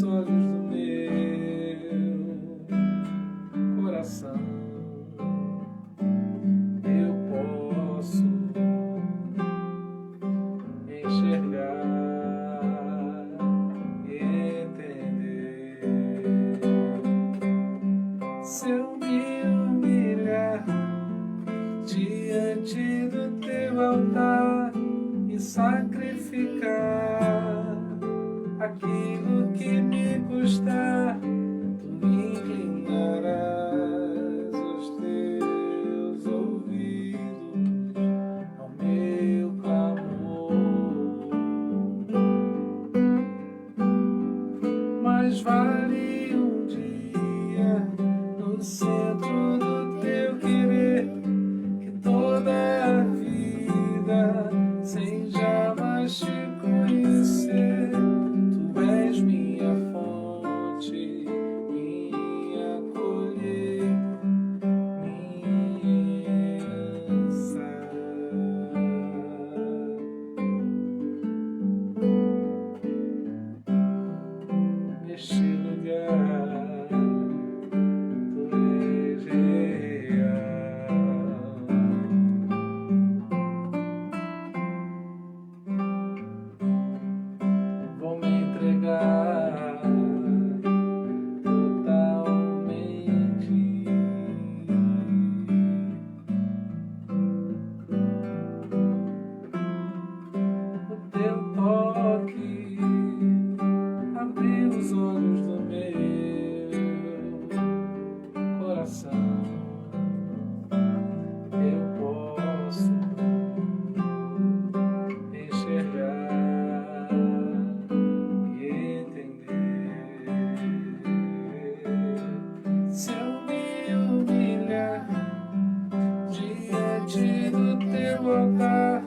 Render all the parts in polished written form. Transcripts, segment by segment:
os olhos do meu coração, eu posso enxergar e entender. Se eu me humilhar diante do teu altar e sacrificar aquilo que me custar, tu inclinarás os teus ouvidos ao meu clamor. Mas vale um dia no centro do teu querer que toda a vida sem jamais te conhecer. Tu és minha fonte, minha colheita, minha herança. Neste lugar tu és real. Vou me entregar totalmente. O teu toque abriu os olhos do meu coração. Eu posso enxergar e entender. Se eu me humilhar diante do teu altar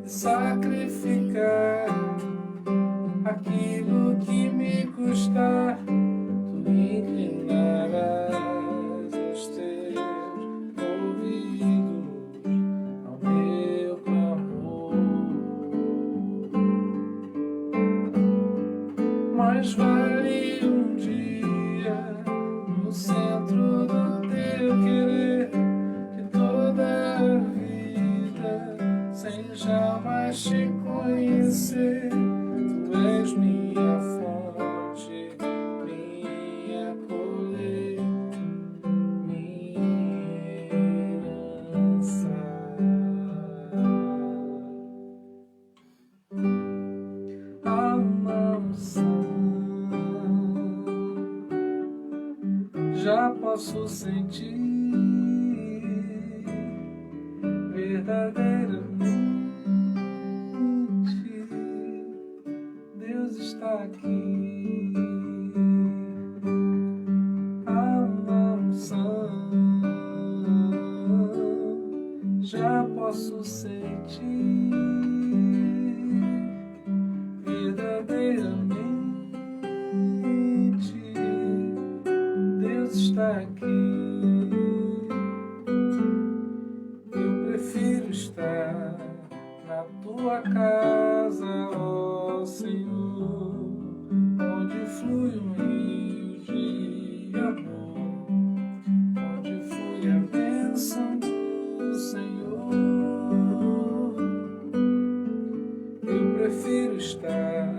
e sacrificar aquilo que me custar, tu inclinarás os teus ouvidos ao meu clamor. Mas vale um dia no centro do teu querer que toda a vida sem jamais te conhecer. Tu és minha fonte, minha colheita, minha herança. A unção já posso sentir verdadeiramente. Deus está aqui. A unção já posso sentir verdadeiramente. Deus está aqui. Eu prefiro estar na tua casa, ó Senhor, onde flui um rio de amor, onde flui a bênção do Senhor. Eu prefiro estar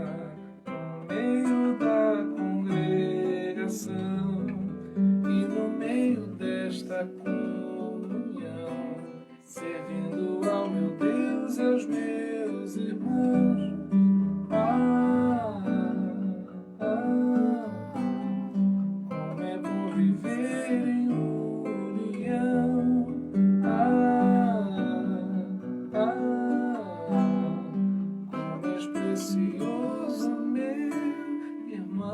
no meio da congregação e no meio desta comunhão, servindo ao meu Deus e aos meus irmãos. Como é bom viver em união. Como és precioso, meu irmão.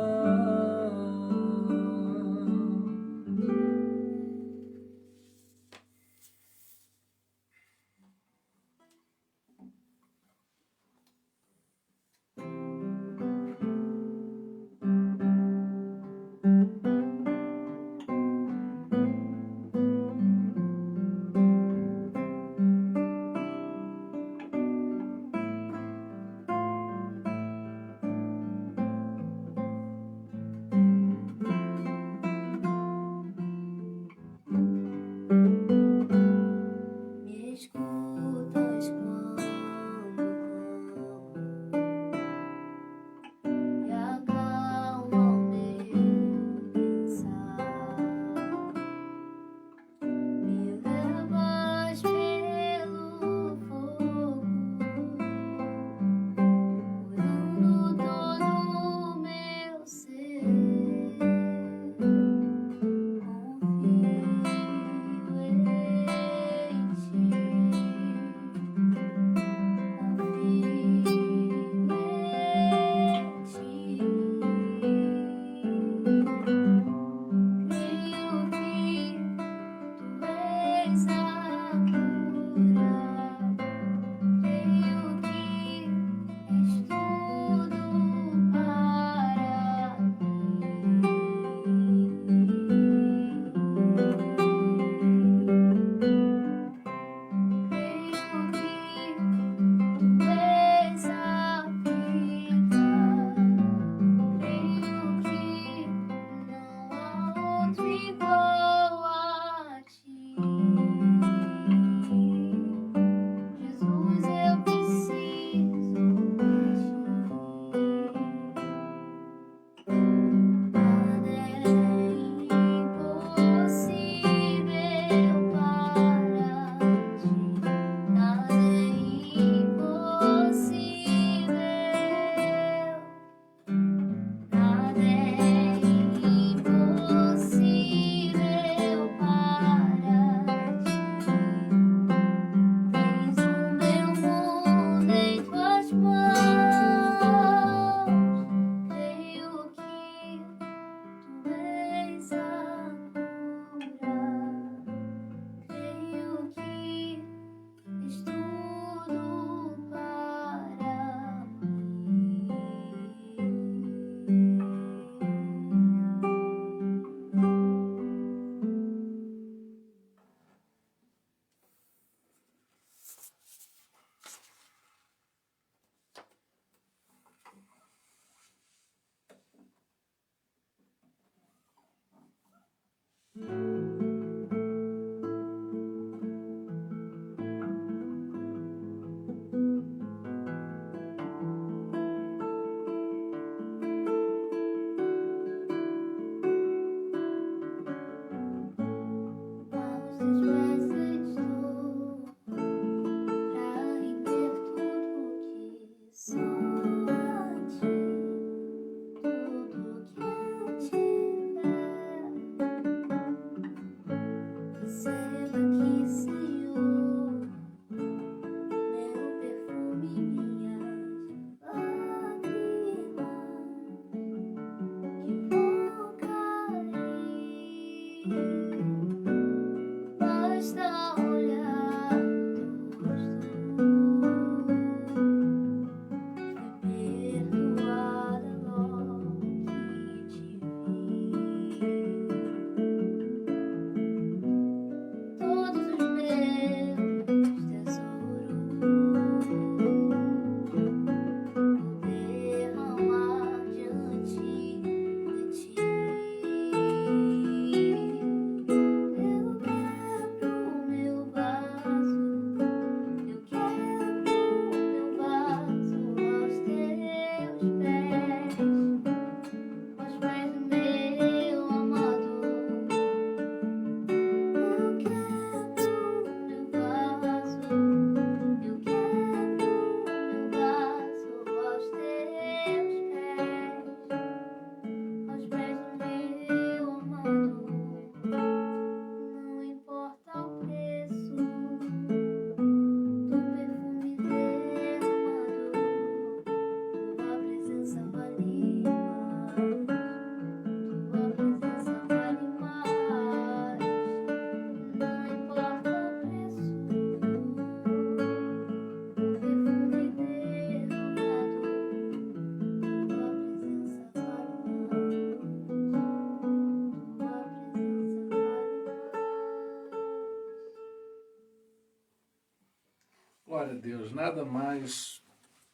Deus, nada mais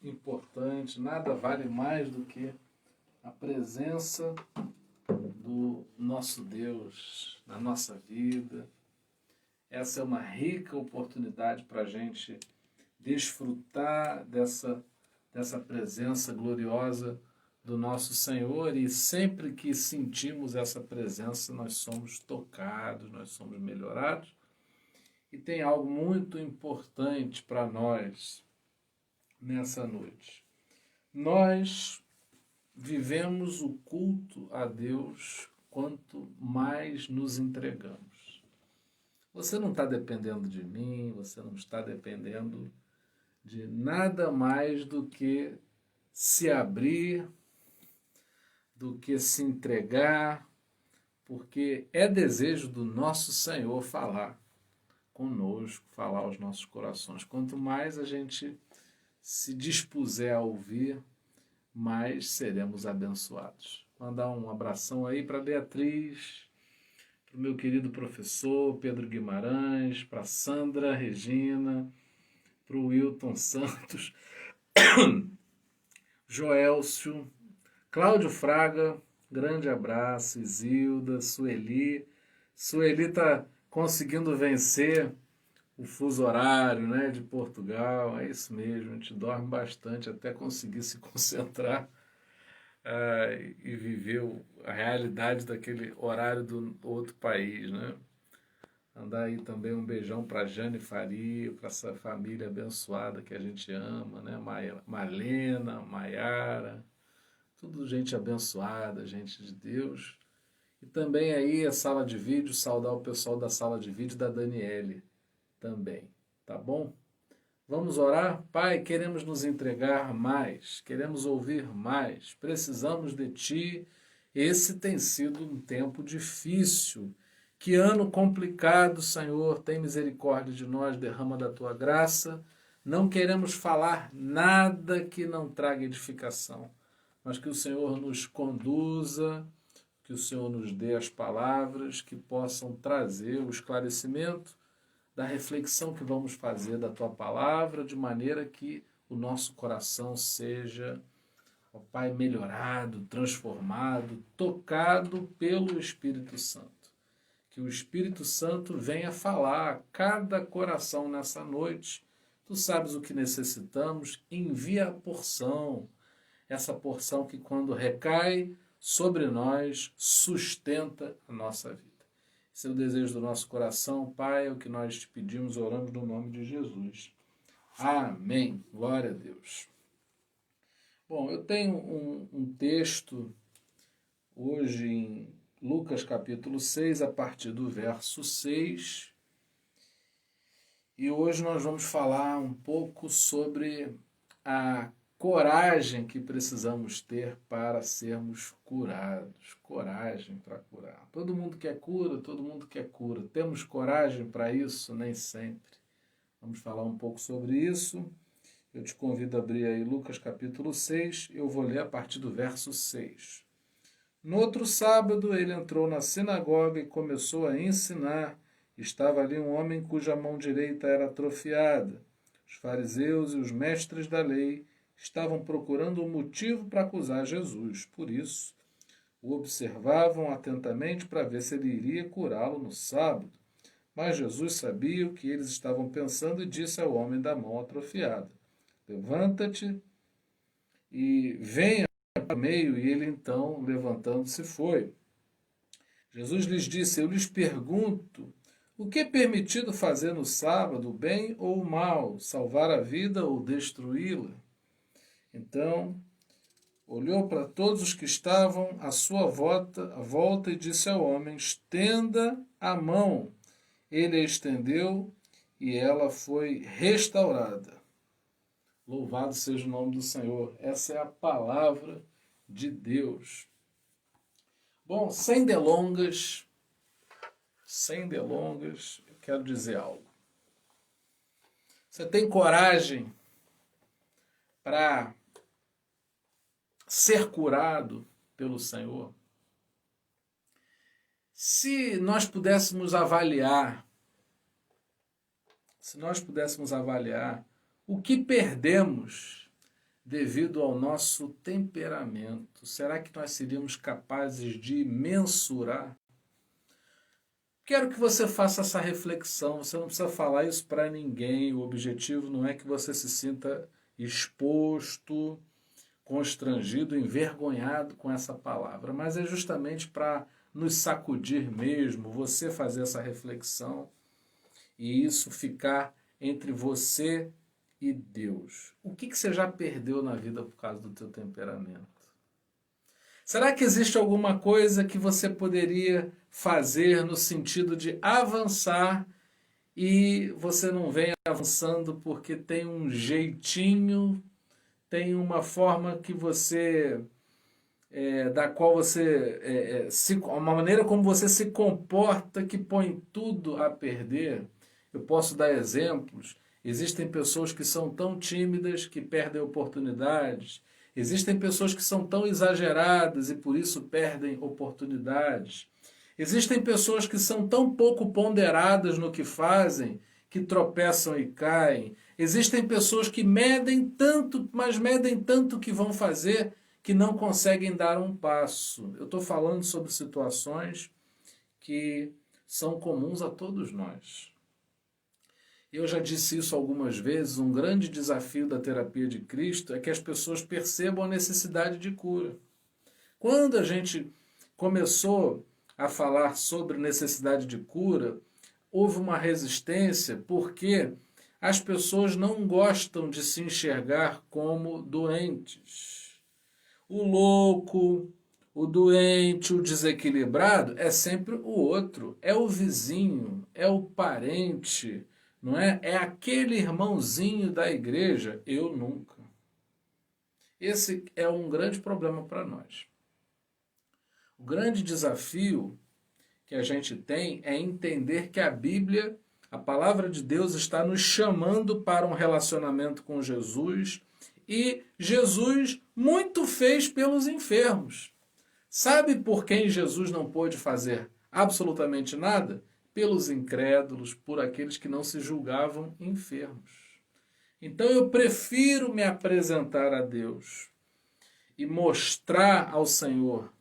importante, nada vale mais do que a presença do nosso Deus na nossa vida. Essa é uma rica oportunidade para a gente desfrutar dessa presença gloriosa do nosso Senhor, e sempre que sentimos essa presença, nós somos tocados, nós somos melhorados. E tem algo muito importante para nós nessa noite. Nós vivemos o culto a Deus quanto mais nos entregamos. Você não está dependendo de mim, você não está dependendo de nada mais do que se abrir, do que se entregar, porque é desejo do nosso Senhor falar conosco, falar aos nossos corações. Quanto mais a gente se dispuser a ouvir, mais seremos abençoados. Mandar um abração aí para Beatriz, para o meu querido professor Pedro Guimarães, para Sandra Regina, para o Wilton Santos, Joelcio, Cláudio Fraga, grande abraço, Isilda, Sueli. Sueli está conseguindo vencer o fuso horário, né, de Portugal. É isso mesmo, a gente dorme bastante até conseguir se concentrar e viver a realidade daquele horário do outro país, né? Mandar aí também um beijão para Jane Faria, para essa família abençoada que a gente ama, né? Marlena, Maiara, tudo gente abençoada, gente de Deus. E também aí a sala de vídeo, saudar o pessoal da sala de vídeo da Daniele também, tá bom? Vamos orar? Pai, queremos nos entregar mais, queremos ouvir mais, precisamos de Ti. Esse tem sido um tempo difícil. Que ano complicado, Senhor, tem misericórdia de nós, derrama da Tua graça. Não queremos falar nada que não traga edificação, mas que o Senhor nos conduza, que o Senhor nos dê as palavras que possam trazer o esclarecimento da reflexão que vamos fazer da Tua palavra, de maneira que o nosso coração seja, ó Pai, melhorado, transformado, tocado pelo Espírito Santo. Que o Espírito Santo venha falar a cada coração nessa noite. Tu sabes o que necessitamos, envia a porção, essa porção que quando recai sobre nós, sustenta a nossa vida. Esse é o desejo do nosso coração, Pai, é o que nós te pedimos, oramos no nome de Jesus. Amém. Glória a Deus. Bom, eu tenho um texto hoje em Lucas capítulo 6, a partir do verso 6. E hoje nós vamos falar um pouco sobre a coragem que precisamos ter para sermos curados. Coragem para curar. Todo mundo quer cura, todo mundo quer cura. Temos coragem para isso? Nem sempre. Vamos falar um pouco sobre isso. Eu te convido a abrir aí Lucas capítulo 6, eu vou ler a partir do verso 6. No outro sábado ele entrou na sinagoga e começou a ensinar. Estava ali um homem cuja mão direita era atrofiada. Os fariseus e os mestres da lei estavam procurando um motivo para acusar Jesus. Por isso, o observavam atentamente para ver se ele iria curá-lo no sábado. Mas Jesus sabia o que eles estavam pensando e disse ao homem da mão atrofiada: levanta-te e venha para o meio. E ele então, levantando-se, foi. Jesus lhes disse: eu lhes pergunto, o que é permitido fazer no sábado, o bem ou o mal, salvar a vida ou destruí-la? Então, olhou para todos os que estavam à sua volta e disse ao homem: estenda a mão. Ele a estendeu e ela foi restaurada. Louvado seja o nome do Senhor. Essa é a palavra de Deus. Bom, sem delongas, eu quero dizer algo. Você tem coragem para ser curado pelo Senhor? Se nós pudéssemos avaliar O que perdemos devido ao nosso temperamento? Será que nós seríamos capazes de mensurar? Quero que você faça essa reflexão. Você não precisa falar isso para ninguém. O objetivo não é que você se sinta exposto, constrangido, envergonhado com essa palavra, mas é justamente para nos sacudir mesmo, você fazer essa reflexão e isso ficar entre você e Deus. O que você já perdeu na vida por causa do teu temperamento? Será que existe alguma coisa que você poderia fazer no sentido de avançar e você não vem avançando porque tem um jeitinho, tem uma forma que você, da qual você, uma maneira como você se comporta que põe tudo a perder? Eu posso dar exemplos. Existem pessoas que são tão tímidas que perdem oportunidades. Existem pessoas que são tão exageradas e por isso perdem oportunidades. Existem pessoas que são tão pouco ponderadas no que fazem que tropeçam e caem. Existem pessoas que medem tanto, mas medem tanto que vão fazer que não conseguem dar um passo. Eu estou falando sobre situações que são comuns a todos nós. Eu já disse isso algumas vezes, um grande desafio da terapia de Cristo é que as pessoas percebam a necessidade de cura. Quando a gente começou a falar sobre necessidade de cura, houve uma resistência porque as pessoas não gostam de se enxergar como doentes. O louco, o doente, o desequilibrado é sempre o outro, é o vizinho, é o parente, não é? É aquele irmãozinho da igreja, eu nunca. Esse é um grande problema para nós. O grande desafio que a gente tem é entender que a Bíblia, a palavra de Deus, está nos chamando para um relacionamento com Jesus e Jesus muito fez pelos enfermos. Sabe por quem Jesus não pôde fazer absolutamente nada? Pelos incrédulos, por aqueles que não se julgavam enfermos. Então eu prefiro me apresentar a Deus e mostrar ao Senhor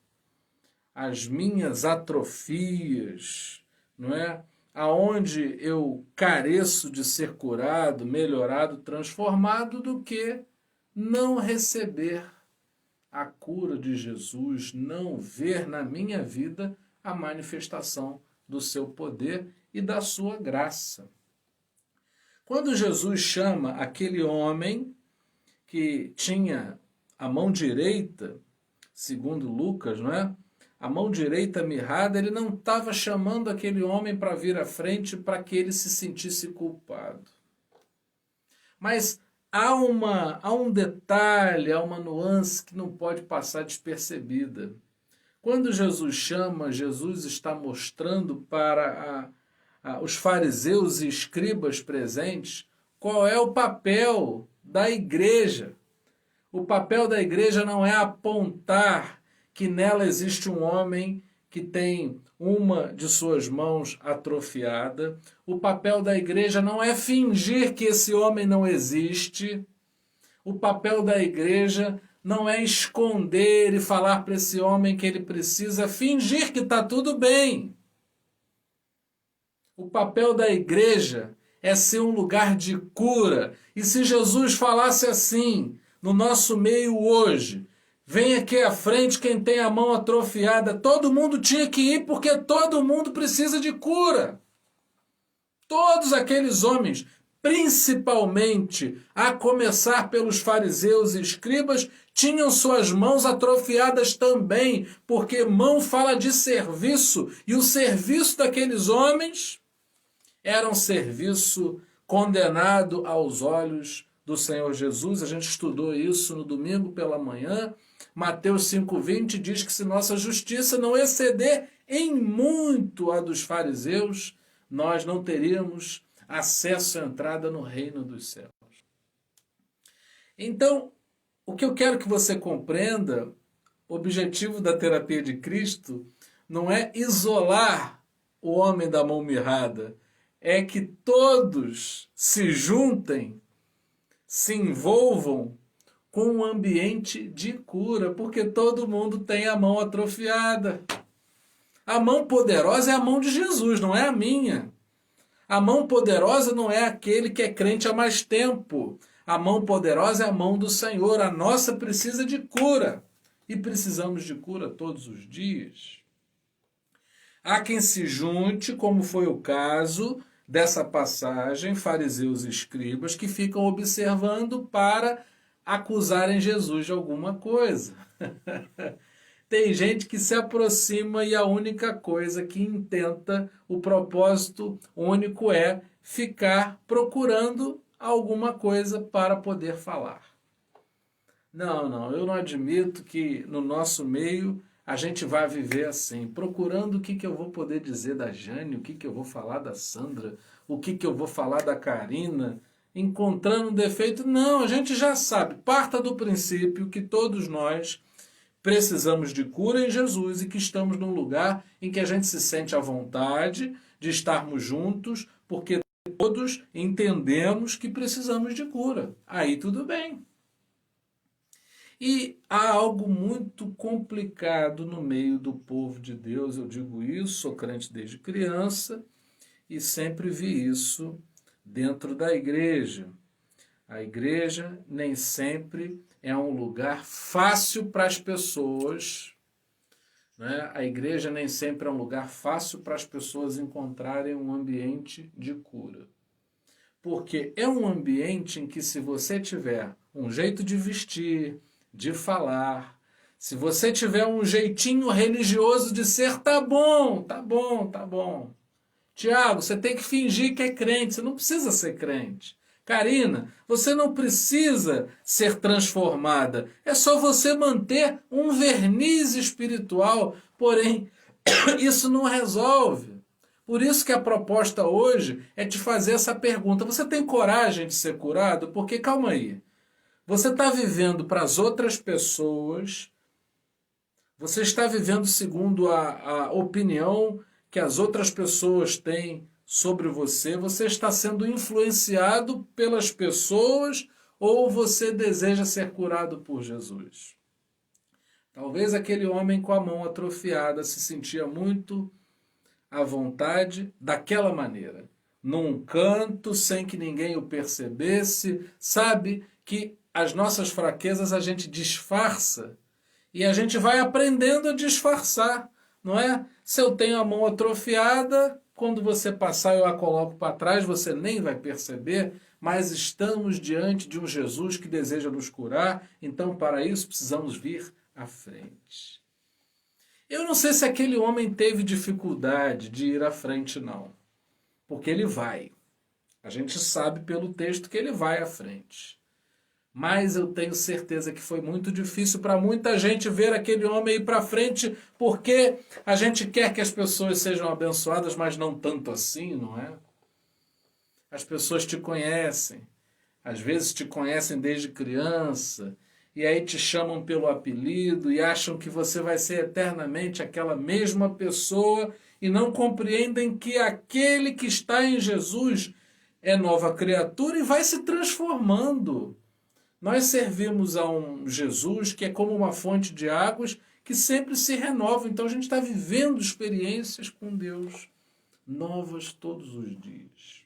as minhas atrofias, não é? Aonde eu careço de ser curado, melhorado, transformado, do que não receber a cura de Jesus, não ver na minha vida a manifestação do seu poder e da sua graça. Quando Jesus chama aquele homem que tinha a mão direita, segundo Lucas, não é? A mão direita mirrada, ele não estava chamando aquele homem para vir à frente para que ele se sentisse culpado. Mas há um detalhe, há uma nuance que não pode passar despercebida. Quando Jesus chama, Jesus está mostrando para os fariseus e escribas presentes qual é o papel da igreja. O papel da igreja não é apontar que nela existe um homem que tem uma de suas mãos atrofiada. O papel da igreja não é fingir que esse homem não existe. O papel da igreja não é esconder e falar para esse homem que ele precisa fingir que está tudo bem. O papel da igreja é ser um lugar de cura. E se Jesus falasse assim no nosso meio hoje: vem aqui à frente quem tem a mão atrofiada, todo mundo tinha que ir porque todo mundo precisa de cura. Todos aqueles homens, principalmente a começar pelos fariseus e escribas, tinham suas mãos atrofiadas também, porque mão fala de serviço, e o serviço daqueles homens era um serviço condenado aos olhos do Senhor Jesus. A gente estudou isso no domingo pela manhã. Mateus 5,20 diz que se nossa justiça não exceder em muito a dos fariseus, nós não teríamos acesso à entrada no reino dos céus. Então, o que eu quero que você compreenda, o objetivo da terapia de Cristo não é isolar o homem da mão mirrada, é que todos se juntem se envolvam com um ambiente de cura, porque todo mundo tem a mão atrofiada. A mão poderosa é a mão de Jesus, não é a minha. A mão poderosa não é aquele que é crente há mais tempo. A mão poderosa é a mão do Senhor. A nossa precisa de cura. E precisamos de cura todos os dias. Há quem se junte, como foi o caso dessa passagem, fariseus e escribas, que ficam observando para acusarem Jesus de alguma coisa. Tem gente que se aproxima e a única coisa que intenta, o propósito único é ficar procurando alguma coisa para poder falar. Não, eu não admito que no nosso meio a gente vai viver assim, procurando o que eu vou poder dizer da Jane, o que eu vou falar da Sandra, o que eu vou falar da Karina, encontrando um defeito. Não, a gente já sabe, parta do princípio que todos nós precisamos de cura em Jesus e que estamos num lugar em que a gente se sente à vontade de estarmos juntos, porque todos entendemos que precisamos de cura. Aí tudo bem. E há algo muito complicado no meio do povo de Deus, eu digo isso, sou crente desde criança e sempre vi isso dentro da igreja. A igreja nem sempre é um lugar fácil para as pessoas, né? A igreja nem sempre é um lugar fácil para as pessoas encontrarem um ambiente de cura. Porque é um ambiente em que, se você tiver um jeito de vestir, de falar, se você tiver um jeitinho religioso de ser, tá bom, tá bom, tá bom. Tiago, você tem que fingir que é crente, você não precisa ser crente. Karina, você não precisa ser transformada, é só você manter um verniz espiritual, porém, isso não resolve. Por isso que a proposta hoje é te fazer essa pergunta, você tem coragem de ser curado? Porque, calma aí, você está vivendo para as outras pessoas, você está vivendo segundo a opinião que as outras pessoas têm sobre você, você está sendo influenciado pelas pessoas ou você deseja ser curado por Jesus? Talvez aquele homem com a mão atrofiada se sentia muito à vontade daquela maneira, num canto, sem que ninguém o percebesse, sabe que as nossas fraquezas a gente disfarça e a gente vai aprendendo a disfarçar, não é? Se eu tenho a mão atrofiada, quando você passar eu a coloco para trás, você nem vai perceber, mas estamos diante de um Jesus que deseja nos curar, então para isso precisamos vir à frente. Eu não sei se aquele homem teve dificuldade de ir à frente, não, porque ele vai. A gente sabe pelo texto que ele vai à frente. Mas eu tenho certeza que foi muito difícil para muita gente ver aquele homem ir para frente, porque a gente quer que as pessoas sejam abençoadas, mas não tanto assim, não é? As pessoas te conhecem, às vezes te conhecem desde criança, e aí te chamam pelo apelido e acham que você vai ser eternamente aquela mesma pessoa e não compreendem que aquele que está em Jesus é nova criatura e vai se transformando. Nós servimos a um Jesus que é como uma fonte de águas que sempre se renova. Então a gente está vivendo experiências com Deus novas todos os dias.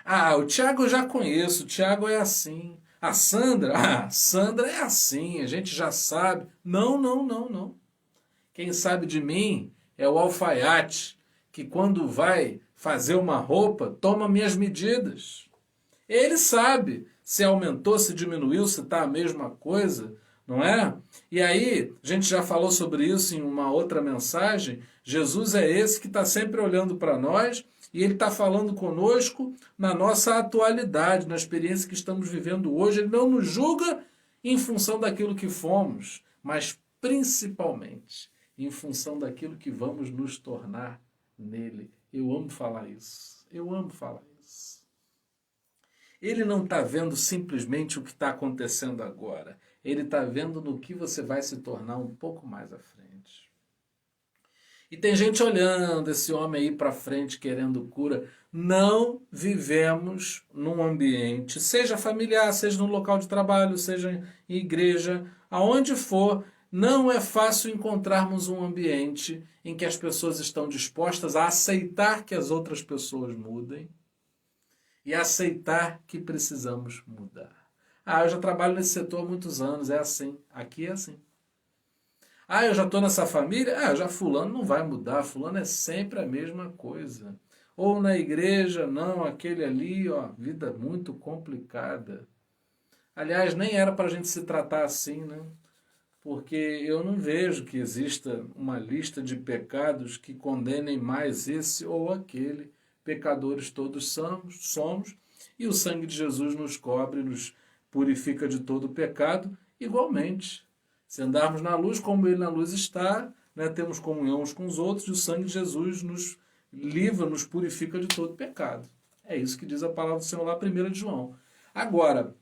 Ah, o Tiago eu já conheço, o Tiago é assim. A Sandra é assim, a gente já sabe. Não. Quem sabe de mim é o alfaiate, que quando vai fazer uma roupa, toma minhas medidas. Ele sabe se aumentou, se diminuiu, se está a mesma coisa, não é? E aí, a gente já falou sobre isso em uma outra mensagem, Jesus é esse que está sempre olhando para nós e ele está falando conosco na nossa atualidade, na experiência que estamos vivendo hoje. Ele não nos julga em função daquilo que fomos, mas principalmente em função daquilo que vamos nos tornar nele. Eu amo falar isso. Ele não está vendo simplesmente o que está acontecendo agora. Ele está vendo no que você vai se tornar um pouco mais à frente. E tem gente olhando esse homem aí para frente querendo cura. Não vivemos num ambiente, seja familiar, seja no local de trabalho, seja em igreja, aonde for, não é fácil encontrarmos um ambiente em que as pessoas estão dispostas a aceitar que as outras pessoas mudem e aceitar que precisamos mudar. Ah, eu já trabalho nesse setor há muitos anos, é assim. Aqui é assim. Ah, eu já estou nessa família? Ah, já fulano não vai mudar, fulano é sempre a mesma coisa. Ou na igreja, não, aquele ali, ó, vida muito complicada. Aliás, nem era para a gente se tratar assim, né? Porque eu não vejo que exista uma lista de pecados que condenem mais esse ou aquele. Pecadores todos somos, e o sangue de Jesus nos cobre, nos purifica de todo o pecado igualmente. Se andarmos na luz como ele na luz está, né, temos comunhão uns com os outros, e o sangue de Jesus nos livra, nos purifica de todo pecado. É isso que diz a palavra do Senhor lá, 1 de João. Agora,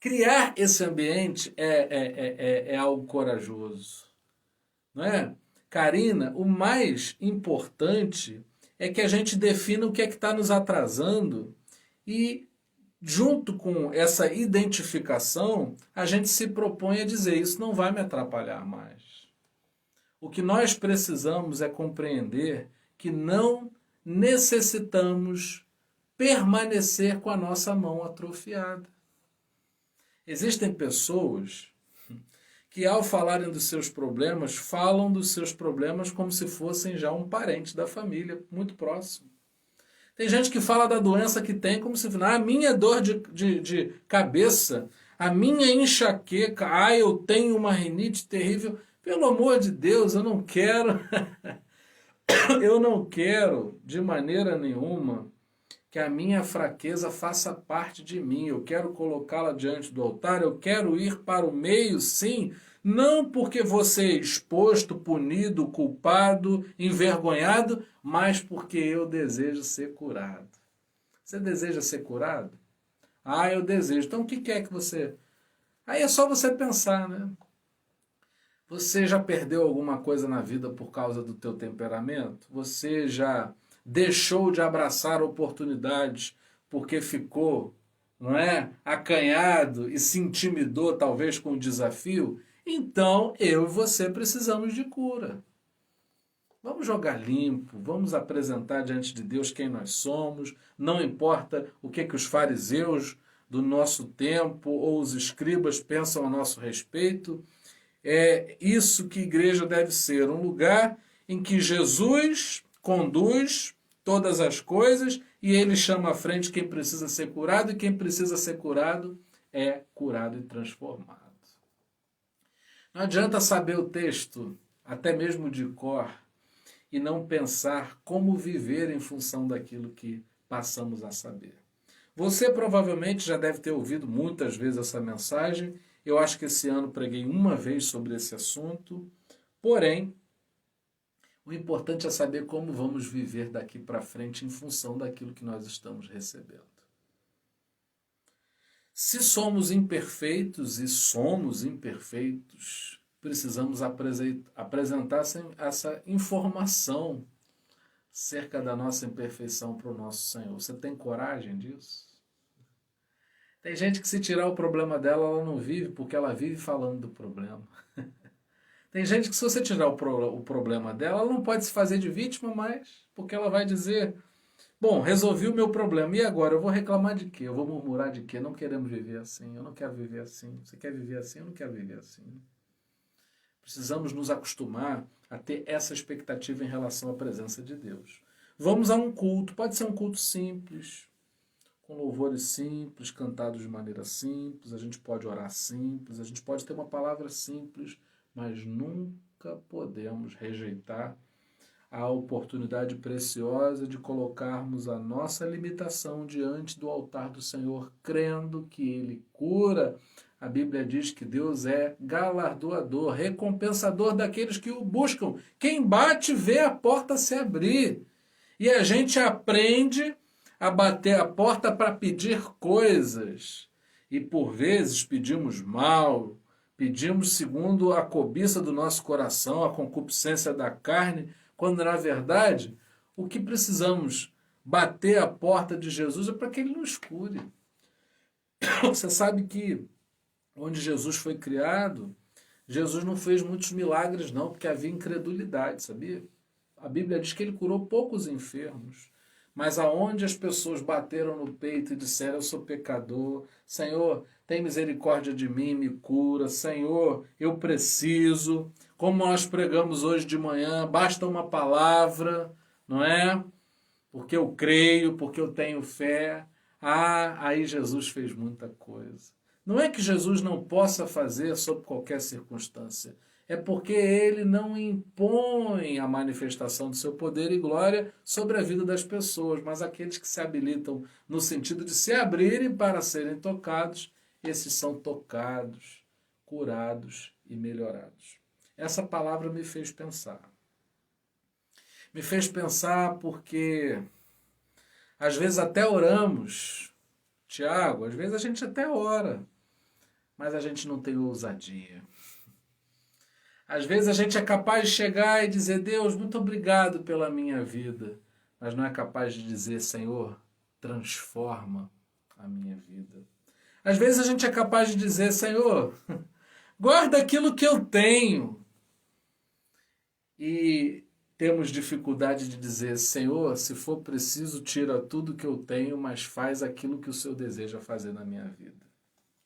criar esse ambiente é algo corajoso. Não é? Karina, o mais importante é que a gente defina o que é que está nos atrasando e, junto com essa identificação, a gente se propõe a dizer: isso não vai me atrapalhar mais. O que nós precisamos é compreender que não necessitamos permanecer com a nossa mão atrofiada. Existem pessoas que, ao falarem dos seus problemas, falam dos seus problemas como se fossem já um parente da família, muito próximo. Tem gente que fala da doença que tem como se fosse: a minha dor de cabeça, a minha enxaqueca, eu tenho uma rinite terrível. Pelo amor de Deus, eu não quero, eu não quero de maneira nenhuma que a minha fraqueza faça parte de mim. Eu quero colocá-la diante do altar, eu quero ir para o meio, sim, não porque vou ser exposto, punido, culpado, envergonhado, mas porque eu desejo ser curado. Você deseja ser curado? Ah, eu desejo. Então o que é que você... Aí é só você pensar, né? Você já perdeu alguma coisa na vida por causa do teu temperamento? Você já deixou de abraçar oportunidades porque ficou, não é, acanhado e se intimidou talvez com o desafio? Então eu e você precisamos de cura. Vamos jogar limpo, vamos apresentar diante de Deus quem nós somos, não importa o que os fariseus do nosso tempo ou os escribas pensam a nosso respeito. É isso que igreja deve ser, um lugar em que Jesus conduz todas as coisas e ele chama à frente quem precisa ser curado, e quem precisa ser curado é curado e transformado. Não adianta saber o texto, até mesmo de cor, e não pensar como viver em função daquilo que passamos a saber. Você provavelmente já deve ter ouvido muitas vezes essa mensagem. Eu acho que esse ano preguei uma vez sobre esse assunto. Porém, o importante é saber como vamos viver daqui para frente em função daquilo que nós estamos recebendo. Se somos imperfeitos, e somos imperfeitos, precisamos apresentar essa informação acerca da nossa imperfeição para o nosso Senhor. Você tem coragem disso? Tem gente que, se tirar o problema dela, ela não vive, porque ela vive falando do problema. Tem gente que, se você tirar o problema dela, ela não pode se fazer de vítima mais, porque ela vai dizer: bom, resolvi o meu problema, e agora? Eu vou reclamar de quê? Eu vou murmurar de quê? Não queremos viver assim, eu não quero viver assim. Você quer viver assim? Eu não quero viver assim. Precisamos nos acostumar a ter essa expectativa em relação à presença de Deus. Vamos a um culto, pode ser um culto simples, com louvores simples, cantados de maneira simples, a gente pode orar simples, a gente pode ter uma palavra simples, mas nunca podemos rejeitar a oportunidade preciosa de colocarmos a nossa limitação diante do altar do Senhor, crendo que Ele cura. A Bíblia diz que Deus é galardoador, recompensador daqueles que o buscam. Quem bate vê a porta se abrir. E a gente aprende a bater a porta para pedir coisas. E por vezes pedimos mal, Pedimos segundo a cobiça do nosso coração, a concupiscência da carne, quando na verdade o que precisamos bater a porta de Jesus é para que ele nos cure. Você sabe que onde Jesus foi criado, Jesus não fez muitos milagres não, porque havia incredulidade, sabia? A Bíblia diz que ele curou poucos enfermos, mas aonde as pessoas bateram no peito e disseram, eu sou pecador, Senhor, tem misericórdia de mim, me cura, Senhor, eu preciso, como nós pregamos hoje de manhã, basta uma palavra, não é? Porque eu creio, porque eu tenho fé. Ah, aí Jesus fez muita coisa. Não é que Jesus não possa fazer sob qualquer circunstância, é porque ele não impõe a manifestação do seu poder e glória sobre a vida das pessoas, mas aqueles que se habilitam no sentido de se abrirem para serem tocados, esses são tocados, curados e melhorados. Essa palavra me fez pensar. Me fez pensar porque às vezes até oramos, Tiago, às vezes a gente até ora, mas a gente não tem ousadia. Às vezes a gente é capaz de chegar e dizer, Deus, muito obrigado pela minha vida, mas não é capaz de dizer, Senhor, transforma a minha vida. Às vezes a gente é capaz de dizer, Senhor, guarda aquilo que eu tenho. E temos dificuldade de dizer, Senhor, se for preciso, tira tudo que eu tenho, mas faz aquilo que o Senhor deseja fazer na minha vida.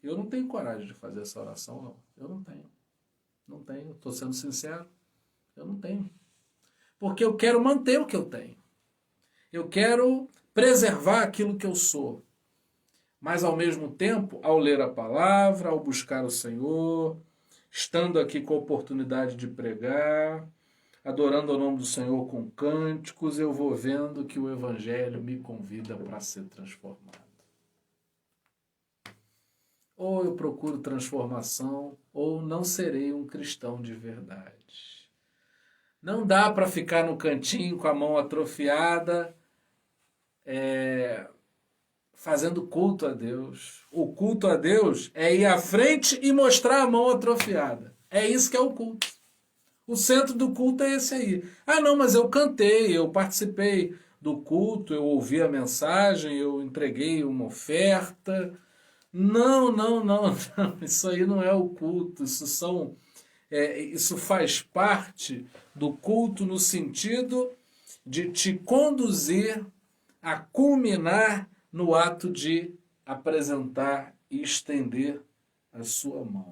Eu não tenho coragem de fazer essa oração, não. Eu não tenho. Não tenho. Estou sendo sincero. Eu não tenho. Porque eu quero manter o que eu tenho. Eu quero preservar aquilo que eu sou. Mas, ao mesmo tempo, ao ler a palavra, ao buscar o Senhor, estando aqui com a oportunidade de pregar, adorando ao nome do Senhor com cânticos, eu vou vendo que o Evangelho me convida para ser transformado. Ou eu procuro transformação, ou não serei um cristão de verdade. Não dá para ficar no cantinho com a mão atrofiada, fazendo culto a Deus. O culto a Deus é ir à frente e mostrar a mão atrofiada. É isso que é o culto. O centro do culto é esse aí. Ah, não, mas eu cantei, eu participei do culto, eu ouvi a mensagem, eu entreguei uma oferta. Não. Isso aí não é o culto. Isso faz parte do culto no sentido de te conduzir a culminar no ato de apresentar e estender a sua mão.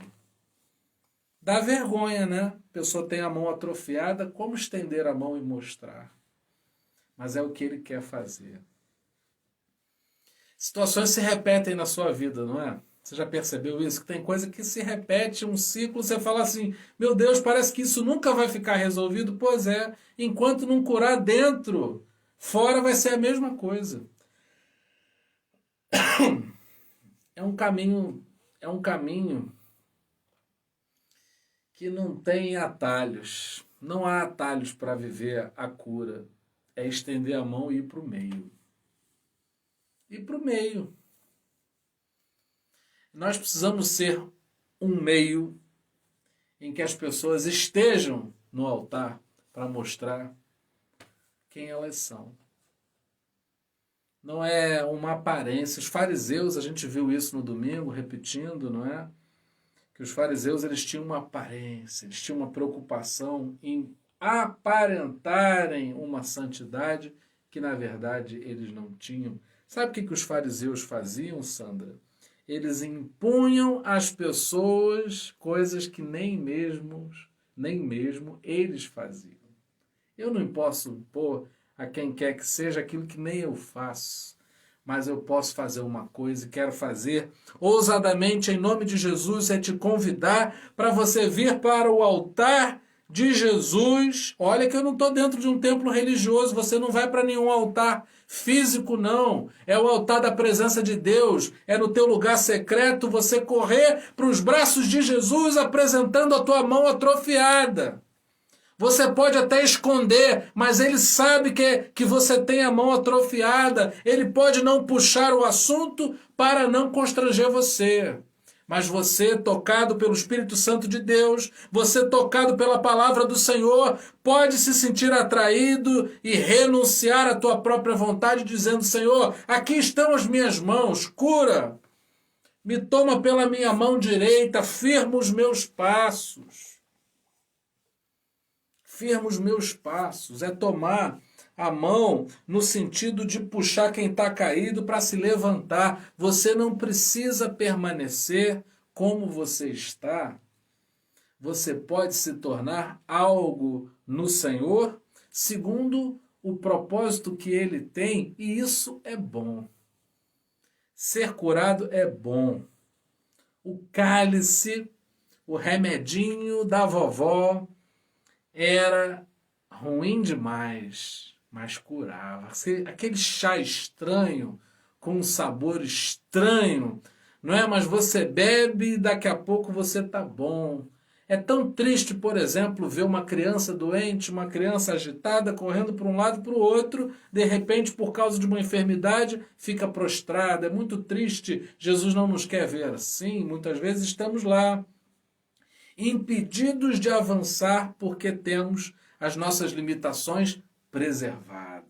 Dá vergonha, né? A pessoa tem a mão atrofiada, como estender a mão e mostrar? Mas é o que ele quer fazer. Situações se repetem na sua vida, não é? Você já percebeu isso? Que tem coisa que se repete, um ciclo, você fala assim, meu Deus, parece que isso nunca vai ficar resolvido. Pois é, enquanto não curar dentro, fora vai ser a mesma coisa. É um caminho que não tem atalhos. Não há atalhos para viver a cura. É estender a mão e ir para o meio. Ir para o meio. Nós precisamos ser um meio em que as pessoas estejam no altar para mostrar quem elas são. Não é uma aparência. Os fariseus, a gente viu isso no domingo, repetindo, não é? Que os fariseus, eles tinham uma aparência, eles tinham uma preocupação em aparentarem uma santidade que, na verdade, eles não tinham. Sabe o que os fariseus faziam, Sandra? Eles impunham às pessoas coisas que nem mesmo eles faziam. Eu não posso impor a quem quer que seja aquilo que nem eu faço. Mas eu posso fazer uma coisa e quero fazer ousadamente em nome de Jesus, é te convidar para você vir para o altar de Jesus. Olha que eu não estou dentro de um templo religioso, você não vai para nenhum altar físico, não. É o altar da presença de Deus, é no teu lugar secreto você correr para os braços de Jesus apresentando a tua mão atrofiada. Você pode até esconder, mas ele sabe que você tem a mão atrofiada. Ele pode não puxar o assunto para não constranger você. Mas você, tocado pelo Espírito Santo de Deus, você tocado pela palavra do Senhor, pode se sentir atraído e renunciar à tua própria vontade, dizendo: Senhor, aqui estão as minhas mãos, cura. Me toma pela minha mão direita, firma os meus passos. Firma os meus passos. É tomar a mão no sentido de puxar quem está caído para se levantar. Você não precisa permanecer como você está. Você pode se tornar algo no Senhor segundo o propósito que Ele tem, e isso é bom. Ser curado é bom. O cálice, o remedinho da vovó era ruim demais, mas curava. Aquele chá estranho, com um sabor estranho, não é? Mas você bebe e daqui a pouco você tá bom. É tão triste, por exemplo, ver uma criança doente, uma criança agitada, correndo para um lado e para o outro, de repente, por causa de uma enfermidade, fica prostrada. É muito triste. Jesus não nos quer ver assim. Muitas vezes estamos lá, impedidos de avançar porque temos as nossas limitações preservadas.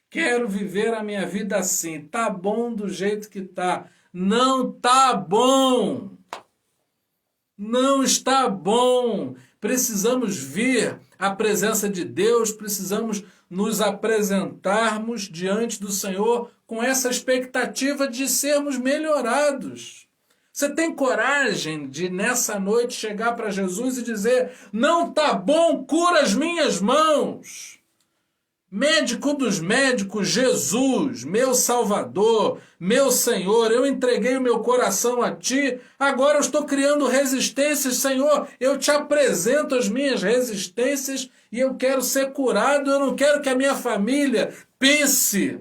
Quero viver a minha vida assim. Tá bom do jeito que tá. Não tá bom. Não está bom. Precisamos vir à presença de Deus, precisamos nos apresentarmos diante do Senhor com essa expectativa de sermos melhorados. Você tem coragem de, nessa noite, chegar para Jesus e dizer: não está bom, cura as minhas mãos. Médico dos médicos, Jesus, meu Salvador, meu Senhor, eu entreguei o meu coração a Ti, agora eu estou criando resistências, Senhor, eu te apresento as minhas resistências e eu quero ser curado, eu não quero que a minha família pense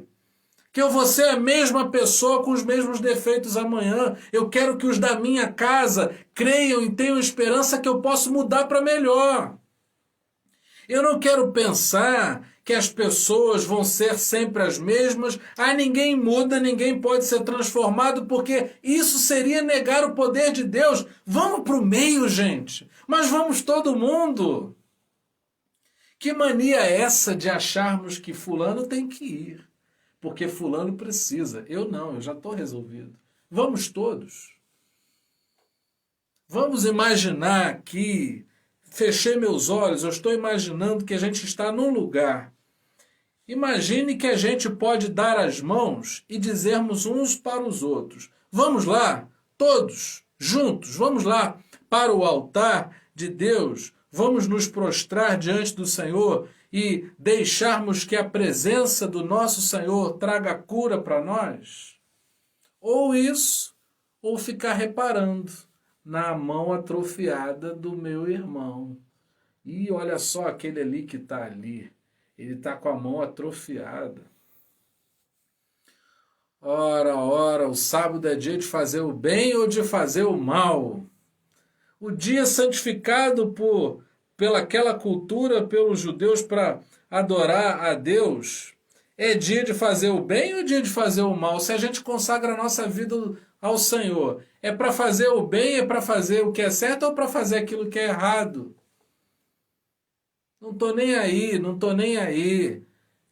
que eu vou ser a mesma pessoa com os mesmos defeitos amanhã, eu quero que os da minha casa creiam e tenham esperança que eu posso mudar para melhor. Eu não quero pensar que as pessoas vão ser sempre as mesmas. Ninguém muda, ninguém pode ser transformado, porque isso seria negar o poder de Deus. Vamos para o meio, gente. Mas vamos todo mundo. Que mania é essa de acharmos que fulano tem que ir? Porque fulano precisa. Eu não, eu já estou resolvido. Vamos todos. Vamos imaginar aqui. Fechei meus olhos, eu estou imaginando que a gente está num lugar. Imagine que a gente pode dar as mãos e dizermos uns para os outros: vamos lá, todos, juntos, vamos lá para o altar de Deus, vamos nos prostrar diante do Senhor e deixarmos que a presença do nosso Senhor traga cura para nós? Ou isso, ou ficar reparando na mão atrofiada do meu irmão. E olha só aquele ali que está ali. Ele está com a mão atrofiada. Ora, o sábado é dia de fazer o bem ou de fazer o mal? O dia santificado pelaquela cultura, pelos judeus, para adorar a Deus, é dia de fazer o bem ou dia de fazer o mal? Se a gente consagra a nossa vida ao Senhor, é para fazer o bem, é para fazer o que é certo ou para fazer aquilo que é errado? Não estou nem aí, não estou nem aí,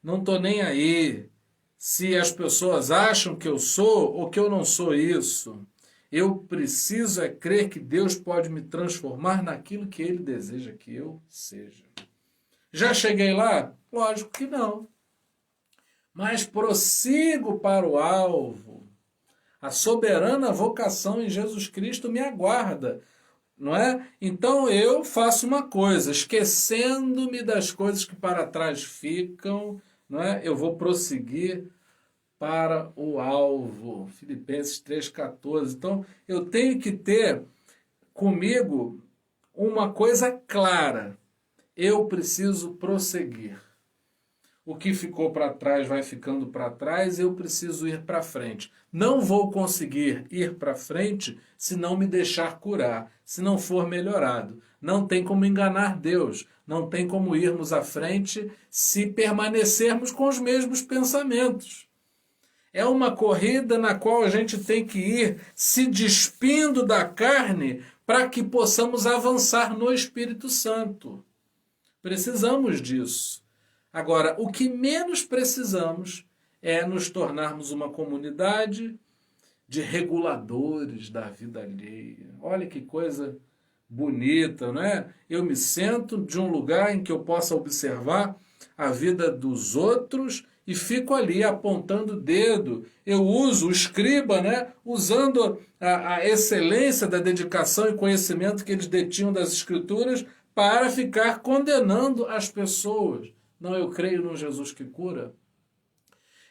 não estou nem aí se as pessoas acham que eu sou ou que eu não sou isso. Eu preciso é crer que Deus pode me transformar naquilo que Ele deseja que eu seja. Já cheguei lá? Lógico que não. Mas prossigo para o alvo. A soberana vocação em Jesus Cristo me aguarda, não é? Então eu faço uma coisa, esquecendo-me das coisas que para trás ficam, não é? Eu vou prosseguir para o alvo. Filipenses 3,14. Então eu tenho que ter comigo uma coisa clara. Eu preciso prosseguir. O que ficou para trás vai ficando para trás, eu preciso ir para frente. Não vou conseguir ir para frente se não me deixar curar, se não for melhorado. Não tem como enganar Deus, não tem como irmos à frente se permanecermos com os mesmos pensamentos. É uma corrida na qual a gente tem que ir se despindo da carne para que possamos avançar no Espírito Santo. Precisamos disso. Agora, o que menos precisamos é nos tornarmos uma comunidade de reguladores da vida alheia. Olha que coisa bonita, não é? Eu me sento de um lugar em que eu possa observar a vida dos outros e fico ali apontando o dedo. Eu uso o escriba, né? Usando a excelência da dedicação e conhecimento que eles detinham das Escrituras para ficar condenando as pessoas. Não, eu creio num Jesus que cura.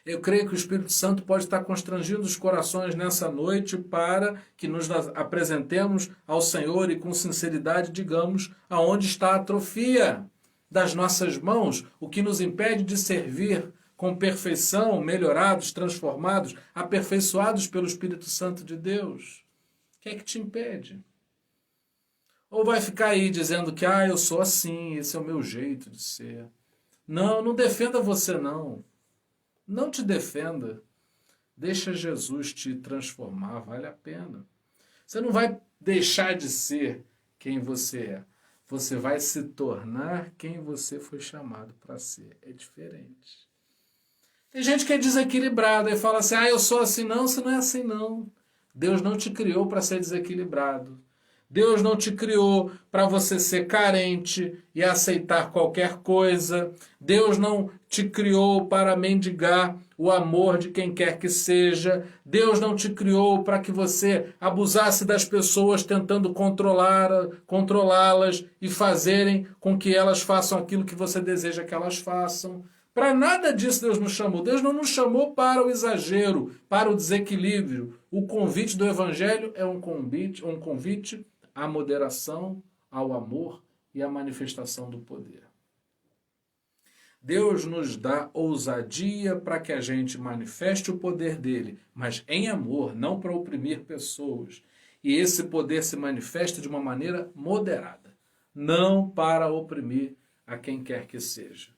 Eu creio que o Espírito Santo pode estar constrangindo os corações nessa noite para que nos apresentemos ao Senhor e com sinceridade digamos aonde está a atrofia das nossas mãos, o que nos impede de servir com perfeição, melhorados, transformados, aperfeiçoados pelo Espírito Santo de Deus. O que é que te impede? Ou vai ficar aí dizendo que eu sou assim, esse é o meu jeito de ser. Não, não defenda você não. Não te defenda. Deixa Jesus te transformar, vale a pena. Você não vai deixar de ser quem você é. Você vai se tornar quem você foi chamado para ser. É diferente. Tem gente que é desequilibrada e fala assim, eu sou assim. Não, você não é assim não. Deus não te criou para ser desequilibrado. Deus não te criou para você ser carente e aceitar qualquer coisa. Deus não te criou para mendigar o amor de quem quer que seja. Deus não te criou para que você abusasse das pessoas tentando controlá-las e fazerem com que elas façam aquilo que você deseja que elas façam. Para nada disso Deus nos chamou. Deus não nos chamou para o exagero, para o desequilíbrio. O convite do Evangelho é um convite à moderação, ao amor e à manifestação do poder. Deus nos dá ousadia para que a gente manifeste o poder dele, mas em amor, não para oprimir pessoas. E esse poder se manifesta de uma maneira moderada, não para oprimir a quem quer que seja.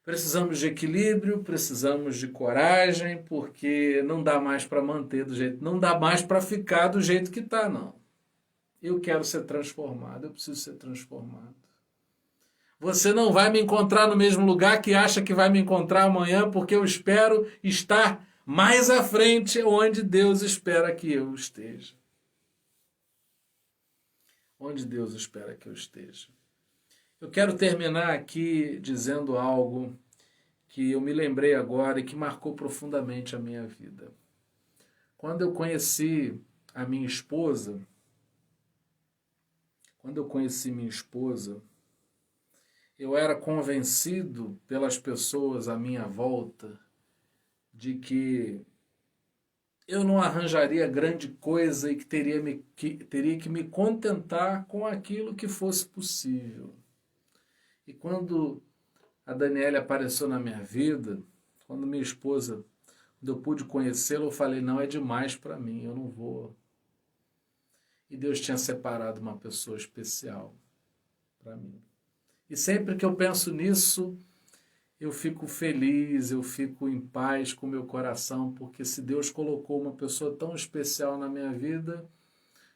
Precisamos de equilíbrio, precisamos de coragem, porque não dá mais para manter do jeito, não dá mais para ficar do jeito que está, não. Eu quero ser transformado, eu preciso ser transformado. Você não vai me encontrar no mesmo lugar que acha que vai me encontrar amanhã, porque eu espero estar mais à frente onde Deus espera que eu esteja. Onde Deus espera que eu esteja. Eu quero terminar aqui dizendo algo que eu me lembrei agora e que marcou profundamente a minha vida. Quando eu conheci a minha esposa, eu era convencido pelas pessoas à minha volta de que eu não arranjaria grande coisa e que teria que me contentar com aquilo que fosse possível. E quando a Daniela apareceu na minha vida, quando minha esposa, quando eu pude conhecê-la, eu falei, não, é demais para mim, eu não vou. E Deus tinha separado uma pessoa especial para mim. E sempre que eu penso nisso, eu fico feliz, eu fico em paz com o meu coração, porque se Deus colocou uma pessoa tão especial na minha vida,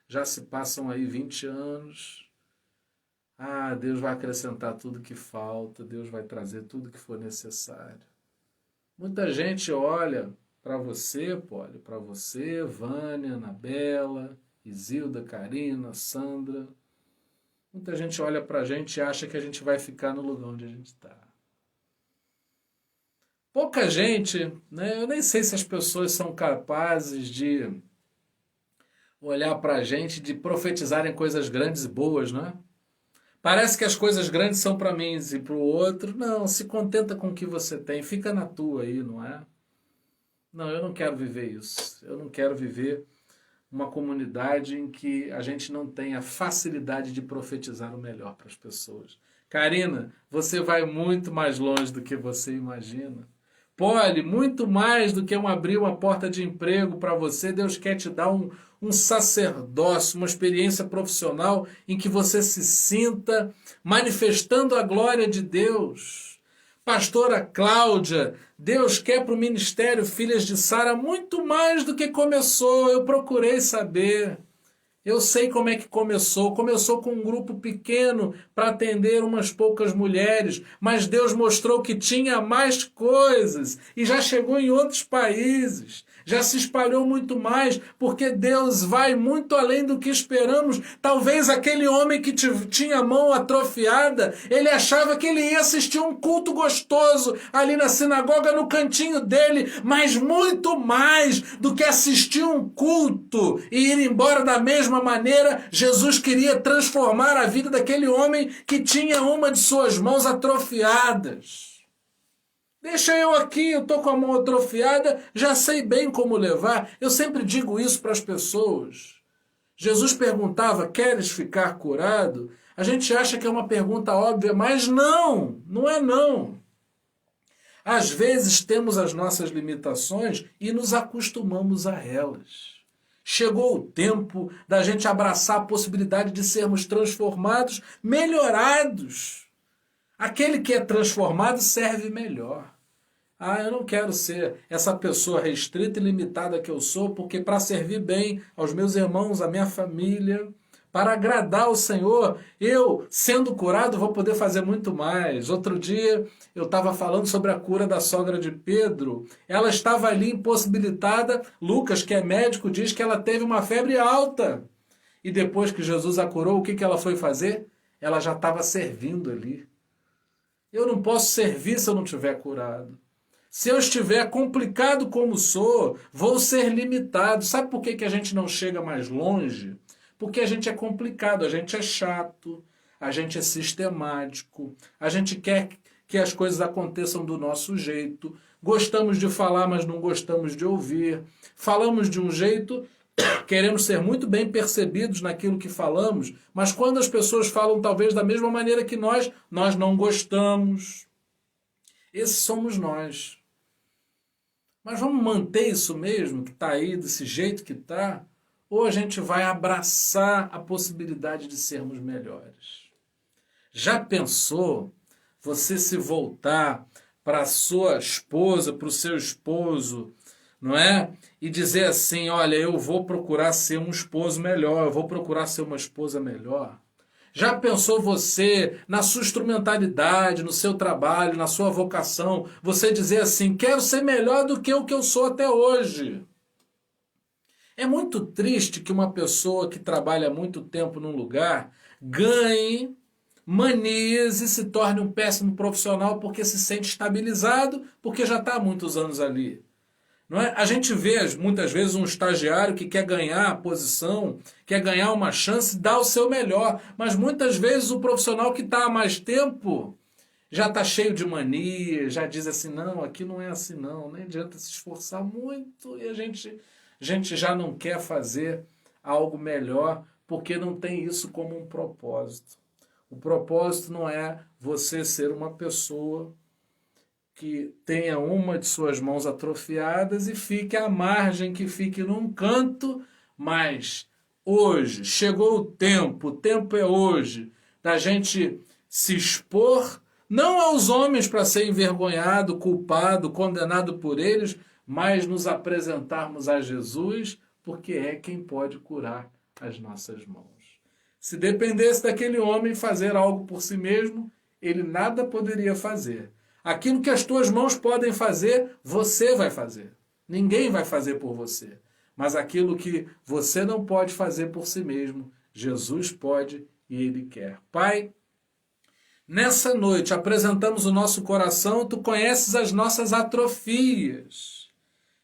já se passam aí 20 anos, Deus vai acrescentar tudo que falta, Deus vai trazer tudo que for necessário. Muita gente olha para você, Poli, para você, Vânia, Anabela, Isilda, Karina, Sandra. Muita gente olha para a gente e acha que a gente vai ficar no lugar onde a gente está. Pouca gente, né? Eu nem sei se as pessoas são capazes de olhar para a gente, de profetizarem coisas grandes e boas, não é? Parece que as coisas grandes são para mim e para o outro. Não, se contenta com o que você tem, fica na tua aí, não é? Não, eu não quero viver isso. Eu não quero viver uma comunidade em que a gente não tenha facilidade de profetizar o melhor para as pessoas. Karina, você vai muito mais longe do que você imagina. Poli, muito mais do que abrir uma porta de emprego para você, Deus quer te dar um sacerdócio, uma experiência profissional em que você se sinta manifestando a glória de Deus. Pastora Cláudia, Deus quer para o ministério Filhas de Sara muito mais do que começou. Eu procurei saber. Eu sei como é que começou. Começou com um grupo pequeno para atender umas poucas mulheres, mas Deus mostrou que tinha mais coisas e já chegou em outros países. Já se espalhou muito mais, porque Deus vai muito além do que esperamos. Talvez aquele homem que tinha a mão atrofiada, ele achava que ele ia assistir um culto gostoso ali na sinagoga, no cantinho dele, mas muito mais do que assistir um culto e ir embora da mesma maneira. Jesus queria transformar a vida daquele homem que tinha uma de suas mãos atrofiadas. Deixa eu aqui, eu estou com a mão atrofiada, já sei bem como levar. Eu sempre digo isso para as pessoas. Jesus perguntava, queres ficar curado? A gente acha que é uma pergunta óbvia, mas não, não é não. Às vezes temos as nossas limitações e nos acostumamos a elas. Chegou o tempo da gente abraçar a possibilidade de sermos transformados, melhorados. Aquele que é transformado serve melhor. Eu não quero ser essa pessoa restrita e limitada que eu sou, porque para servir bem aos meus irmãos, à minha família, para agradar o Senhor, eu, sendo curado, vou poder fazer muito mais. Outro dia, eu estava falando sobre a cura da sogra de Pedro. Ela estava ali impossibilitada. Lucas, que é médico, diz que ela teve uma febre alta. E depois que Jesus a curou, o que ela foi fazer? Ela já estava servindo ali. Eu não posso servir se eu não estiver curado. Se eu estiver complicado como sou, vou ser limitado. Sabe por que a gente não chega mais longe? Porque a gente é complicado, a gente é chato, a gente é sistemático, a gente quer que as coisas aconteçam do nosso jeito. Gostamos de falar, mas não gostamos de ouvir. Falamos de um jeito, queremos ser muito bem percebidos naquilo que falamos, mas quando as pessoas falam talvez da mesma maneira que nós não gostamos. Esses somos nós. Mas vamos manter isso mesmo, que está aí, desse jeito que está? Ou a gente vai abraçar a possibilidade de sermos melhores? Já pensou você se voltar para a sua esposa, para o seu esposo, não é? E dizer assim, olha, eu vou procurar ser um esposo melhor, eu vou procurar ser uma esposa melhor? Já pensou você, na sua instrumentalidade, no seu trabalho, na sua vocação, você dizer assim, quero ser melhor do que o que eu sou até hoje? É muito triste que uma pessoa que trabalha muito tempo num lugar ganhe manias e se torne um péssimo profissional porque se sente estabilizado, porque já está há muitos anos ali. Não é? A gente vê muitas vezes um estagiário que quer ganhar a posição, quer ganhar uma chance, dá o seu melhor. Mas muitas vezes o profissional que está há mais tempo já está cheio de mania, já diz assim, não, aqui não é assim não, nem adianta se esforçar muito e a gente já não quer fazer algo melhor porque não tem isso como um propósito. O propósito não é você ser uma pessoa que tenha uma de suas mãos atrofiadas e fique à margem, que fique num canto, mas hoje chegou o tempo é hoje, da gente se expor, não aos homens para ser envergonhado, culpado, condenado por eles, mas nos apresentarmos a Jesus, porque é quem pode curar as nossas mãos. Se dependesse daquele homem fazer algo por si mesmo, ele nada poderia fazer. Aquilo que as tuas mãos podem fazer, você vai fazer. Ninguém vai fazer por você. Mas aquilo que você não pode fazer por si mesmo, Jesus pode e Ele quer. Pai, nessa noite apresentamos o nosso coração, Tu conheces as nossas atrofias.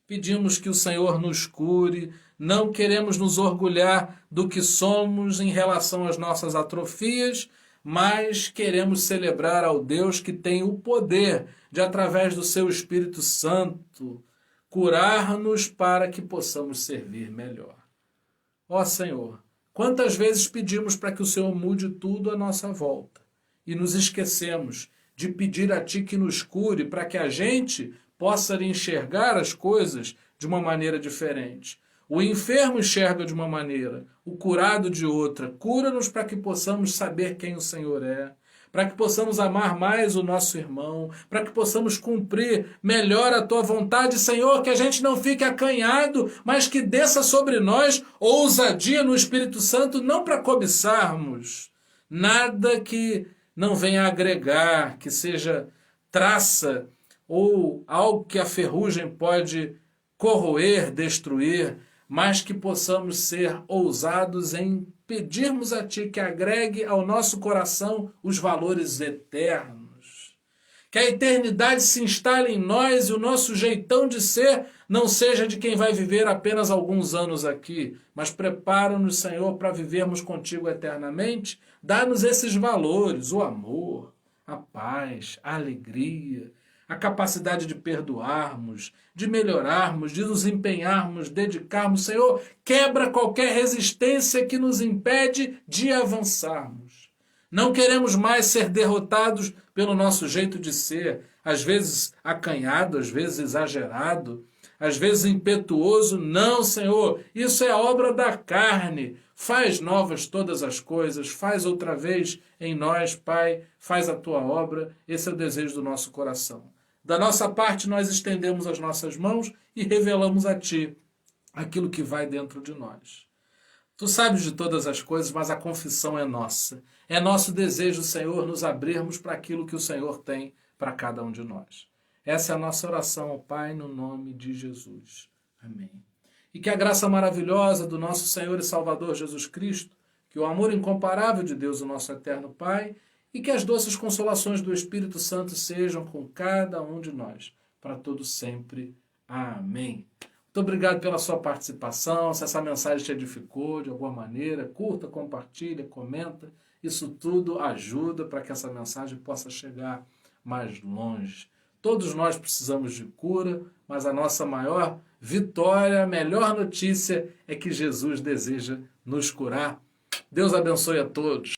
Pedimos que o Senhor nos cure, não queremos nos orgulhar do que somos em relação às nossas atrofias, mas queremos celebrar ao Deus que tem o poder de, através do seu Espírito Santo, curar-nos para que possamos servir melhor. Ó Senhor, quantas vezes pedimos para que o Senhor mude tudo à nossa volta e nos esquecemos de pedir a Ti que nos cure para que a gente possa enxergar as coisas de uma maneira diferente. O enfermo enxerga de uma maneira, o curado de outra. Cura-nos para que possamos saber quem o Senhor é, para que possamos amar mais o nosso irmão, para que possamos cumprir melhor a tua vontade, Senhor, que a gente não fique acanhado, mas que desça sobre nós ousadia no Espírito Santo, não para cobiçarmos nada que não venha agregar, que seja traça ou algo que a ferrugem pode corroer, destruir, mas que possamos ser ousados em pedirmos a Ti que agregue ao nosso coração os valores eternos. Que a eternidade se instale em nós e o nosso jeitão de ser não seja de quem vai viver apenas alguns anos aqui, mas prepara-nos, Senhor, para vivermos contigo eternamente. Dá-nos esses valores, o amor, a paz, a alegria, a capacidade de perdoarmos, de melhorarmos, de nos empenharmos, dedicarmos. Senhor, quebra qualquer resistência que nos impede de avançarmos. Não queremos mais ser derrotados pelo nosso jeito de ser, às vezes acanhado, às vezes exagerado, às vezes impetuoso. Não, Senhor, isso é obra da carne. Faz novas todas as coisas, faz outra vez em nós, Pai, faz a Tua obra. Esse é o desejo do nosso coração. Da nossa parte, nós estendemos as nossas mãos e revelamos a Ti aquilo que vai dentro de nós. Tu sabes de todas as coisas, mas a confissão é nossa. É nosso desejo, Senhor, nos abrirmos para aquilo que o Senhor tem para cada um de nós. Essa é a nossa oração ao Pai, no nome de Jesus. Amém. E que a graça maravilhosa do nosso Senhor e Salvador Jesus Cristo, que o amor incomparável de Deus, o nosso eterno Pai, e que as doces consolações do Espírito Santo sejam com cada um de nós, para todo sempre. Amém. Muito obrigado pela sua participação. Se essa mensagem te edificou de alguma maneira, curta, compartilha, comenta. Isso tudo ajuda para que essa mensagem possa chegar mais longe. Todos nós precisamos de cura, mas a nossa maior vitória, a melhor notícia é que Jesus deseja nos curar. Deus abençoe a todos.